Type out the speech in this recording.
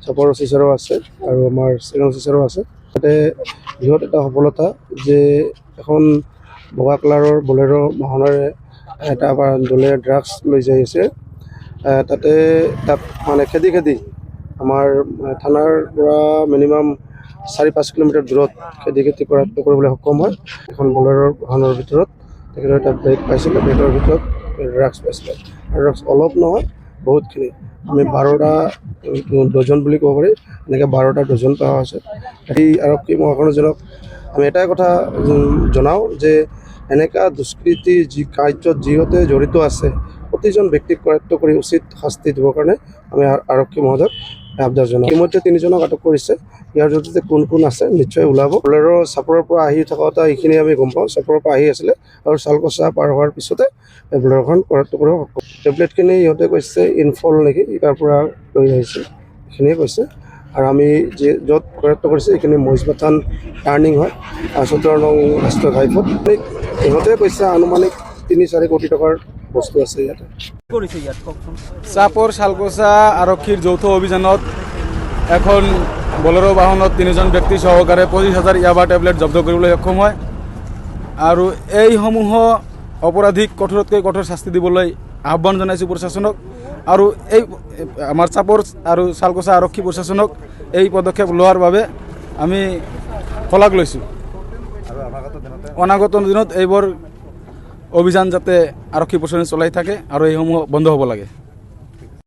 চাপৰ অফিচাৰো আছে আৰু আমাৰ ছেকেণ্ড অফিচাৰো আছে। তাতে বৃহৎ এটা সফলতা যে এখন বগা কালাৰৰ বলেৰো বাহনেৰে এটা দলে ড্ৰাগছ লৈ যাই আছে। তাত মানে খেদি আমাৰ থানাৰ পৰা মিনিমাম 4-5 কিলোমিটাৰ দূৰত খেদি কৰায়ত্ব কৰিবলৈ সক্ষম হয়। এখন বলেৰো বাহনৰ ভিতৰত তেখেতৰ এটা বেগ পাইছিলে, বেগৰ ভিতৰত ড্ৰাগছ পাইছিলে। আৰু ড্ৰাগছ অলপ নহয়, বহুতখিনি। আমি 12টা ডজন বুলি ক'ব পাৰি, এনেকৈ 12টা ডজন পোৱা হৈছে। এই আৰক্ষী মহাকৰ্মীজনক আমি এটাই কথা জনাওঁ যে এনেকুৱা দুষ্কৃতি কাৰ্যত যিহঁতে জড়িত আছে প্ৰতিজন ব্যক্তিক কৰায়ত্ব কৰি উচিত শাস্তি দিবৰ কাৰণে আমি আৰক্ষী মহোদয়ক আহ্বান জনাওঁ। ইতিমধ্যে 3জনক আটক কৰিছে। ইয়াৰ জৰিয়তে কোন আছে নিশ্চয় ওলাব। বলেৰো চাপৰৰ পৰা আহি থাকোঁতে এইখিনি আমি গম পাওঁ, চাপৰৰ পৰা আহি আছিলে আৰু চালকচা পাৰ হোৱাৰ পিছতে বলেৰোখন কৰায়ত্ব কৰিব সক্ষম। টেবলেটখিনি ইহঁতে কৈছে ইনফল নেকি, তাৰ পৰা লৈ আহিছে, এইখিনিয়ে কৈছে। আৰু আমি য'ত কৰায়ত্ব কৰিছে এইখিনি মহিষবাথান টাৰ্ণিং হয়, 17 নং ৰাষ্ট্ৰীয় ঘাইপথ। ইহঁতে কৈছে আনুমানিক 3-4 কোটি টকাৰ বস্তু আছে ইয়াতে। চাপৰ চালকচা আৰক্ষীৰ যৌথ অভিযানত এখন বলেৰো বাহনত 3জন ব্যক্তি সহকাৰে 25,000 ইয়াবা টেবলেট জব্দ কৰিবলৈ সক্ষম হয়। আৰু এইসমূহ অপৰাধীক কঠোৰতকৈ কঠোৰ শাস্তি দিবলৈ আহ্বান জনাইছোঁ প্ৰশাসনক। আৰু এই আমাৰ চাপৰ আৰু চালকচা আৰক্ষী প্ৰশাসনক এই পদক্ষেপ লোৱাৰ বাবে আমি শলাগ লৈছোঁ। অনাগত দিনত এইবোৰ অভিযান যাতে আৰক্ষী প্ৰশাসনে চলাই থাকে আৰু এইসমূহ বন্ধ হ'ব লাগে।